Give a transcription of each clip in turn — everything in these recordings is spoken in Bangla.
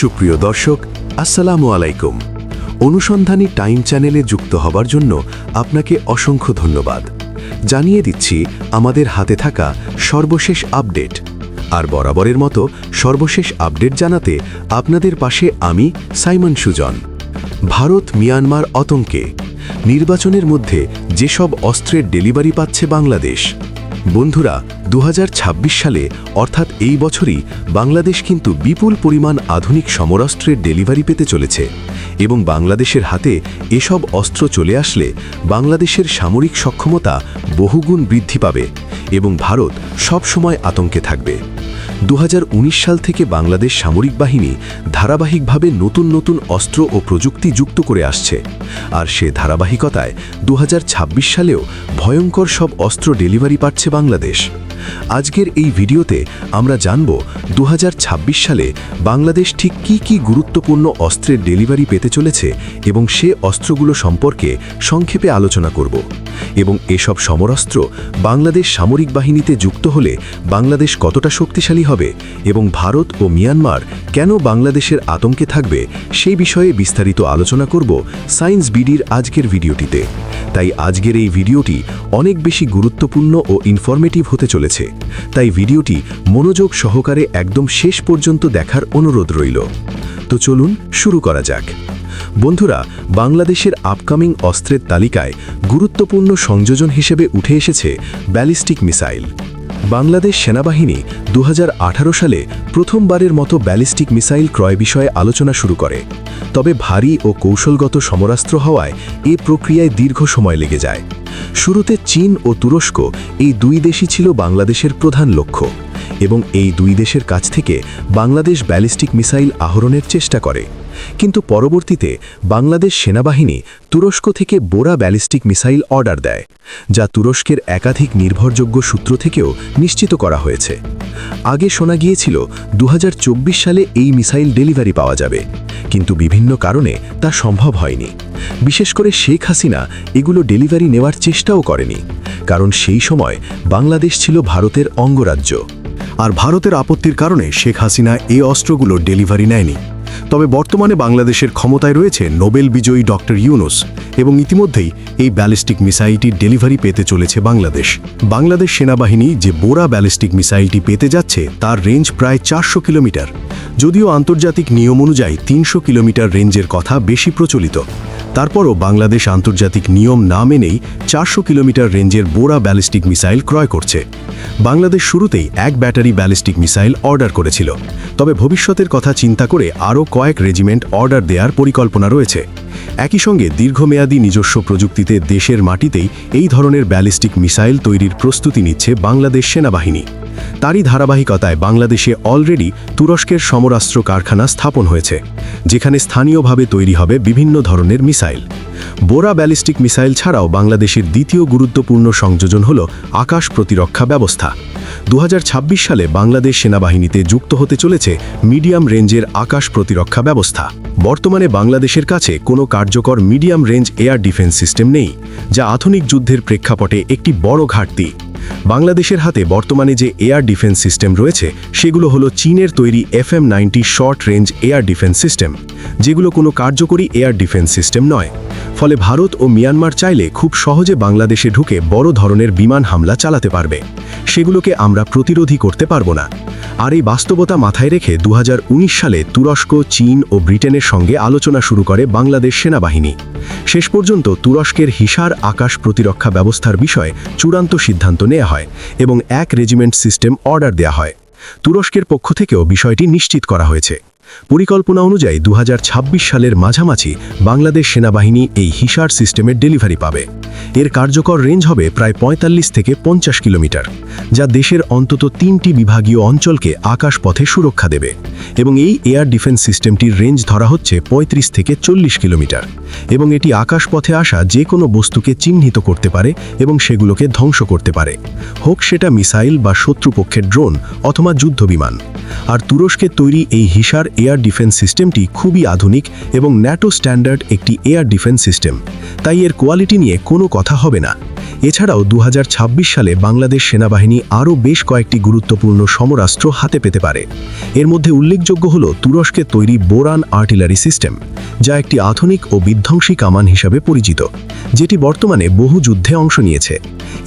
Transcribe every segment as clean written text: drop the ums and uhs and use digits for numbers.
সুপ্রিয় দর্শক, আসসালামু আলাইকুম। অনুসন্ধানী টাইম চ্যানেলে যুক্ত হবার জন্য আপনাকে অসংখ্য ধন্যবাদ। জানিয়ে দিচ্ছি আমাদের হাতে থাকা সর্বশেষ আপডেট। আর বরাবরের মতো সর্বশেষ আপডেট জানাতে আপনাদের পাশে আমি সাইমন সুজন। ভারত মিয়ানমার আতঙ্কে নির্বাচনের মধ্যে যেসব অস্ত্রের ডেলিভারি পাচ্ছে বাংলাদেশ। বন্ধুরা, 2026 সালে অর্থাৎ এই বছরই বাংলাদেশ কিন্তু বিপুল পরিমাণ আধুনিক সমরাস্ত্রের ডেলিভারি পেতে চলেছে এবং বাংলাদেশের হাতে এসব অস্ত্র চলে আসলে বাংলাদেশের সামরিক সক্ষমতা বহুগুণ বৃদ্ধি পাবে এবং ভারত সব সময় আতঙ্কে থাকবে। 2019 সাল থেকে বাংলাদেশ সামরিক বাহিনী ধারাবাহিকভাবে নতুন নতুন অস্ত্র ও প্রযুক্তি যুক্ত করে আসছে, আর সে ধারাবাহিকতায় 2026 সালেও ভয়ঙ্কর সব অস্ত্র ডেলিভারি পাচ্ছে বাংলাদেশ। আজকের এই ভিডিওতে আমরা জানব 2026 সালে বাংলাদেশ ঠিক কি গুরুত্বপূর্ণ অস্ত্রের ডেলিভারি পেতে চলেছে এবং সে অস্ত্রগুলো সম্পর্কে সংক্ষেপে আলোচনা করব। এবং এসব সমরাস্ত্র বাংলাদেশ সামরিক বাহিনীতে যুক্ত হলে বাংলাদেশ কতটা শক্তিশালী হবে এবং ভারত ও মিয়ানমার কেন বাংলাদেশের আতঙ্কে থাকবে সেই বিষয়ে বিস্তারিত আলোচনা করব সায়েন্স বিডির আজকের ভিডিওটিতে। তাই আজকের এই ভিডিওটি অনেক বেশি গুরুত্বপূর্ণ ও ইনফরমেটিভ হতে চলেছে, তাই ভিডিওটি মনোযোগ সহকারে একদম শেষ পর্যন্ত দেখার অনুরোধ রইল। তো চলুন শুরু করা যাক। বন্ধুরা, বাংলাদেশের আপকামিং অস্ত্রের তালিকায় গুরুত্বপূর্ণ সংযোজন হিসেবে উঠে এসেছে ব্যালিস্টিক মিসাইল। বাংলাদেশ সেনাবাহিনী 2018 সালে প্রথমবারের মতো ব্যালিস্টিক মিসাইল ক্রয় বিষয়ে আলোচনা শুরু করে, তবে ভারী ও কৌশলগত সমরাস্ত্র হওয়ায় এ প্রক্রিয়ায় দীর্ঘ সময় লেগে যায়। শুরুতে চীন ও তুরস্ক এই দুই দেশই ছিল বাংলাদেশের প্রধান লক্ষ্য এবং এই দুই দেশের কাছ থেকে বাংলাদেশ ব্যালিস্টিক মিসাইল আহরণের চেষ্টা করে। কিন্তু পরবর্তীতে বাংলাদেশ সেনাবাহিনী তুরস্ক থেকে বোরা ব্যালিস্টিক মিসাইল অর্ডার দেয়, যা তুরস্কের একাধিক নির্ভরযোগ্য সূত্র থেকেও নিশ্চিত করা হয়েছে। আগে শোনা গিয়েছিল 2024 সালে এই মিসাইল ডেলিভারি পাওয়া যাবে, কিন্তু বিভিন্ন কারণে তা সম্ভব হয়নি। বিশেষ করে শেখ হাসিনা এগুলো ডেলিভারি নেওয়ার চেষ্টাও করেনি, কারণ সেই সময় বাংলাদেশ ছিল ভারতের অঙ্গরাজ্য, আর ভারতের আপত্তির কারণে শেখ হাসিনা এই অস্ত্রগুলো ডেলিভারি নেয়নি। তবে বর্তমানে বাংলাদেশের ক্ষমতায় রয়েছে নোবেল বিজয়ী ডক্টর ইউনুস এবং ইতিমধ্যেই এই ব্যালিস্টিক মিসাইলটির ডেলিভারি পেতে চলেছে বাংলাদেশ। বাংলাদেশ সেনাবাহিনী যে বোরা ব্যালিস্টিক মিসাইলটি পেতে যাচ্ছে তার রেঞ্জ প্রায় 400 কিলোমিটার, যদিও আন্তর্জাতিক নিয়ম অনুযায়ী 300 কিলোমিটার রেঞ্জের কথা বেশি প্রচলিত। তারপরও বাংলাদেশ আন্তর্জাতিক নিয়ম না মেনেই 400 কিলোমিটার রেঞ্জের বোরা ব্যালিস্টিক মিসাইল ক্রয় করছে। বাংলাদেশ শুরুতেই এক ব্যাটারি ব্যালিস্টিক মিসাইল অর্ডার করেছিল, তবে ভবিষ্যতের কথা চিন্তা করে আরও কয়েক রেজিমেন্ট অর্ডার দেওয়ার পরিকল্পনা রয়েছে। একই সঙ্গে দীর্ঘমেয়াদী নিজস্ব প্রযুক্তিতে দেশের মাটিতেই এই ধরনের ব্যালিস্টিক মিসাইল তৈরির প্রস্তুতি নিচ্ছে বাংলাদেশ সেনাবাহিনী। তারই ধারাবাহিকতায় বাংলাদেশে অলরেডি তুরস্কের সমরাস্ত্র কারখানা স্থাপন হয়েছে, যেখানে স্থানীয়ভাবে তৈরি হবে বিভিন্ন ধরনের মিসাইল। বোরা ব্যালিস্টিক মিসাইল ছাড়াও বাংলাদেশের দ্বিতীয় গুরুত্বপূর্ণ সংযোজন হল আকাশ প্রতিরক্ষা ব্যবস্থা। 2026 সালে বাংলাদেশ সেনাবাহিনীতে যুক্ত হতে চলেছে মিডিয়াম রেঞ্জের আকাশ প্রতিরক্ষা ব্যবস্থা। বর্তমানে বাংলাদেশের কাছে কোনো কার্যকর medium range air defence system নেই, যা আধুনিক যুদ্ধের প্রেক্ষাপটে একটি বড় ঘাটতি। বাংলাদেশের হাতে বর্তমানে যে এয়ার ডিফেন্স সিস্টেম রয়েছে সেগুলো হলো চীনের তৈরি FM-90 short range air defence system, যেগুলো কোনো কার্যকরী এয়ার ডিফেন্স সিস্টেম নয়। ফলে ভারত ও মিয়ানমার চাইলে খুব সহজে বাংলাদেশে ঢুকে বড় ধরনের বিমান হামলা চালাতে পারবে, সেগুলোকে আমরা প্রতিরোধী করতে পারবো না। আর এই বাস্তবতা মাথায় রেখে 2019 সালে তুরস্ক, চীন ও ব্রিটেনের সঙ্গে আলোচনা শুরু করে বাংলাদেশ সেনাবাহিনী। শেষ পর্যন্ত তুরস্কের হিসার আকাশ প্রতিরক্ষা ব্যবস্থার বিষয়ে চূড়ান্ত সিদ্ধান্ত নেওয়া হয় এবং এক রেজিমেন্ট সিস্টেম অর্ডার দেওয়া হয়। তুরস্কের পক্ষ থেকেও বিষয়টি নিশ্চিত করা হয়েছে। পরিকল্পনা অনুযায়ী 2026 সালের মাঝামাঝি বাংলাদেশ সেনাবাহিনী এই হিসার সিস্টেমের ডেলিভারি পাবে। এর কার্যকর রেঞ্জ হবে প্রায় 45 থেকে 50 কিলোমিটার, যা দেশের অন্তত 3টি বিভাগীয় অঞ্চলকে আকাশপথে সুরক্ষা দেবে এবং এই এয়ার ডিফেন্স সিস্টেমটির রেঞ্জ ধরা হচ্ছে 35 থেকে 40 কিলোমিটার এবং এটি আকাশপথে আসা যে কোনো বস্তুকে চিহ্নিত করতে পারে এবং সেগুলোকে ধ্বংস করতে পারে, হোক সেটা মিসাইল বা শত্রুপক্ষের ড্রোন অথবা যুদ্ধবিমান। আর তুরস্কের তৈরি এই হিসার এয়ার ডিফেন্স সিস্টেমটি খুবই আধুনিক এবং ন্যাটো স্ট্যান্ডার্ড একটি এয়ার ডিফেন্স সিস্টেম, তাই এর কোয়ালিটি নিয়ে কোনো কথা হবে না। এছাড়াও 2026 সালে বাংলাদেশ সেনাবাহিনী আরও বেশ কয়েকটি গুরুত্বপূর্ণ সমরাস্ত্র হাতে পেতে পারে। এর মধ্যে উল্লেখযোগ্য হল তুরস্কের তৈরি বোরান আর্টিলারি সিস্টেম, যা একটি আধুনিক ও বিধ্বংসী কামান হিসাবে পরিচিত, যেটি বর্তমানে বহু যুদ্ধে অংশ নিয়েছে।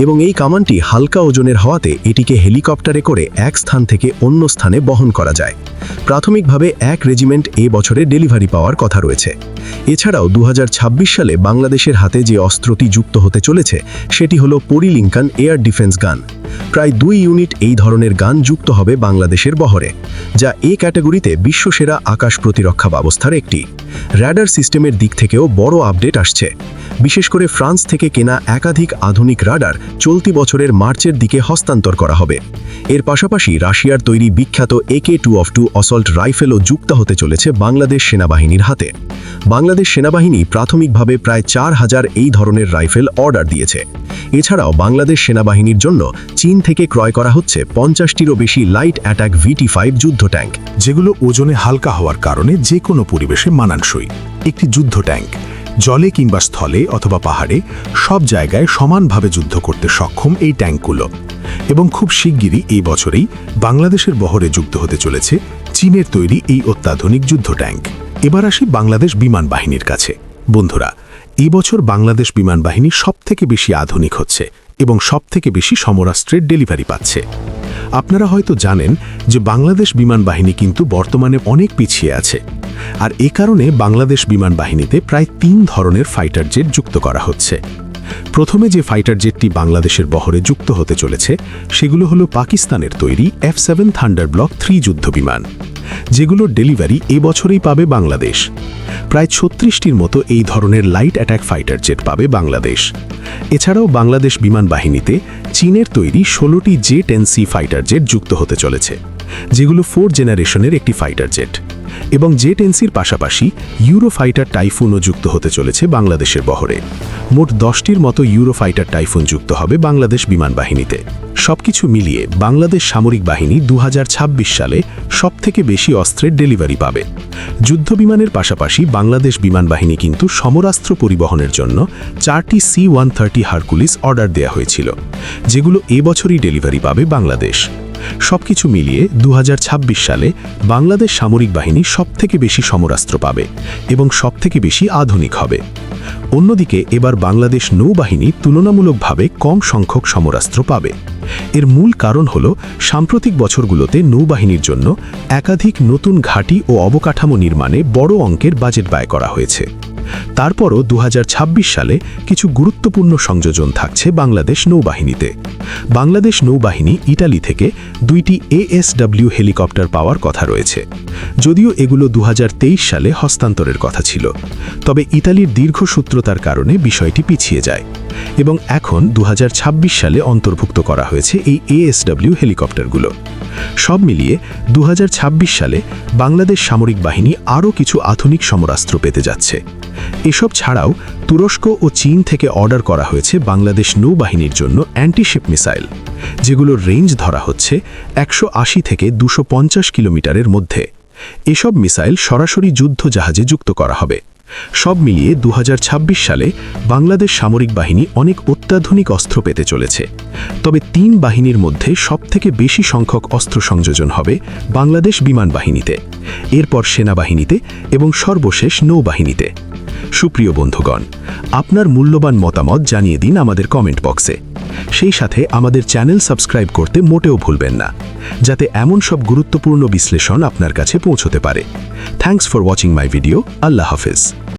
এবং এই কামানটি হালকা ওজনের হওয়াতে এটিকে হেলিকপ্টারে করে এক স্থান থেকে অন্য স্থানে বহন করা যায়। প্রাথমিকভাবে 1 রেজিমেন্ট এ বছরে ডেলিভারি পাওয়ার কথা রয়েছে। এছাড়াও 2026 সালে বাংলাদেশের হাতে যে অস্ত্রটি যুক্ত হতে চলেছে সেটি হলো পরিলিঙ্কন এয়ার ডিফেন্স গান। প্রায় 2 ইউনিট এই ধরনের গান যুক্ত হবে বাংলাদেশের বহরে, যা এ ক্যাটাগরিতে বিশ্বসেরা আকাশ প্রতিরক্ষা ব্যবস্থার একটি। র্যাডার সিস্টেমের দিক থেকেও বড় আপডেট আসছে। বিশেষ করে ফ্রান্স থেকে কেনা একাধিক আধুনিক রাডার চলতি বছরের মার্চের দিকে হস্তান্তর করা হবে। এর পাশাপাশি রাশিয়ার তৈরি বিখ্যাত AK-2 অসল্ট রাইফেলও যুক্ত হতে চলেছে বাংলাদেশ সেনাবাহিনীর হাতে। বাংলাদেশ সেনাবাহিনী প্রাথমিকভাবে প্রায় 4000 এই ধরনের রাইফেল অর্ডার দিয়েছে। এছাড়াও বাংলাদেশ সেনাবাহিনীর জন্য চীন থেকে ক্রয় করা হচ্ছে 50টিরও বেশি লাইট অ্যাটাক VT-5 যুদ্ধ ট্যাঙ্ক, যেগুলো ওজনে হালকা হওয়ার কারণে যে কোনো পরিবেশে মানানসই। একটি যুদ্ধ ট্যাঙ্ক জলে কিংবা স্থলে অথবা পাহাড়ে সব জায়গায় সমানভাবে যুদ্ধ করতে সক্ষম এই ট্যাঙ্কগুলো। এবং খুব শিগগিরই এই বছরেই বাংলাদেশের বহরে যুক্ত হতে চলেছে চীনের তৈরি এই অত্যাধুনিক যুদ্ধ ট্যাঙ্ক। এবার আসি বাংলাদেশ বিমান বাহিনীর কাছে। বন্ধুরা, এই বছর বাংলাদেশ বিমান বাহিনী সবথেকে বেশি আধুনিক হচ্ছে এবং সবথেকে বেশি সমরাস্ত্রের ডেলিভারি পাচ্ছে। আপনারা হয়তো জানেন যে বাংলাদেশ বিমান বাহিনী কিন্তু বর্তমানে অনেক পিছিয়ে আছে, আর এ কারণে বাংলাদেশ বিমান বাহিনীতে প্রায় 3 ধরনের ফাইটার জেট যুক্ত করা হচ্ছে। প্রথমে যে ফাইটার জেটটি বাংলাদেশের বহরে যুক্ত হতে চলেছে সেগুলো হলো পাকিস্তানের তৈরি F-7 থান্ডারব্লক 3 যুদ্ধ বিমান, যেগুলোর ডেলিভারি এবছরেই পাবে বাংলাদেশ। প্রায় 36টির মতো এই ধরনের লাইট অ্যাটাক ফাইটার জেট পাবে বাংলাদেশ। এছাড়াও বাংলাদেশ বিমান বাহিনীতে চীনের তৈরি 16টি J-10C ফাইটার জেট যুক্ত হতে চলেছে, যেগুলো 4 জেনারেশনের একটি ফাইটার জেট। এবং J-10Cর পাশাপাশি ইউরো ফাইটার টাইফুনও যুক্ত হতে চলেছে বাংলাদেশের বহরে। মোট 10টির মতো ইউরো ফাইটার টাইফুন যুক্ত হবে বাংলাদেশ বিমান বাহিনীতে। সবকিছু মিলিয়ে বাংলাদেশ সামরিক বাহিনী 2026 সালে সবথেকে বেশি অস্ত্রের ডেলিভারি পাবে। যুদ্ধ বিমানের পাশাপাশি বাংলাদেশ বিমান বাহিনী কিন্তু সমরাস্ত্র পরিবহনের জন্য 4টি C-130 হারকুলিস অর্ডার দেয়া হয়েছিল, যেগুলো এবছরই ডেলিভারি পাবে বাংলাদেশ। সবকিছু মিলিয়ে 2026 সালে বাংলাদেশ সামরিক বাহিনী সবথেকে বেশি সমরাস্ত্র পাবে এবং সবথেকে বেশি আধুনিক হবে। অন্যদিকে এবার বাংলাদেশ নৌবাহিনী তুলনামূলকভাবে কম সংখ্যক সমরাস্ত্র পাবে। এর মূল কারণ হল সাম্প্রতিক বছরগুলোতে নৌবাহিনীর জন্য একাধিক নতুন ঘাঁটি ও অবকাঠামো নির্মাণে বড় অঙ্কের বাজেট ব্যয় করা হয়েছে। তারপরও 2026 সালে কিছু গুরুত্বপূর্ণ সংযোজন থাকছে বাংলাদেশ নৌবাহিনীতে। বাংলাদেশ নৌবাহিনী ইটালি থেকে 2টি ASW হেলিকপ্টার পাওয়ার কথা রয়েছে, যদিও এগুলো 2023 সালে হস্তান্তরের কথা ছিল। তবে ইতালির দীর্ঘসূত্রতার কারণে বিষয়টি পিছিয়ে যায় এবং এখন 2026 সালে অন্তর্ভুক্ত করা হয়েছে এই ASW হেলিকপ্টারগুলো। সব মিলিয়ে 2026 সালে বাংলাদেশ সামরিক বাহিনী আরও কিছু আধুনিক সমরাস্ত্র পেতে যাচ্ছে। এসব ছাড়াও তুরস্ক ও চীন থেকে অর্ডার করা হয়েছে বাংলাদেশ নৌবাহিনীর জন্য অ্যান্টিশিপ মিসাইল, যেগুলোর রেঞ্জ ধরা হচ্ছে 180 থেকে 250 কিলোমিটারের মধ্যে। এসব মিসাইল সরাসরি যুদ্ধ জাহাজে যুক্ত করা হবে। সব মিলিয়ে 2026 সালে বাংলাদেশ সামরিক বাহিনী অনেক অত্যাধুনিক অস্ত্র পেতে চলেছে। তবে 3 বাহিনীর মধ্যে সবথেকে বেশি সংখ্যক অস্ত্র সংযোজন হবে বাংলাদেশ বিমান বাহিনীতে, এরপর সেনাবাহিনীতে এবং সর্বশেষ নৌবাহিনীতে। সুপ্রিয় বন্ধুগণ, আপনার মূল্যবান মতামত জানিয়ে দিন আমাদের কমেন্ট বক্সে। সেই সাথে আমাদের চ্যানেল সাবস্ক্রাইব করতে মোটেও ভুলবেন না, যাতে এমন সব গুরুত্বপূর্ণ বিশ্লেষণ আপনার কাছে পৌঁছতে পারে। Thanks for watching my video. Allah হাফেজ।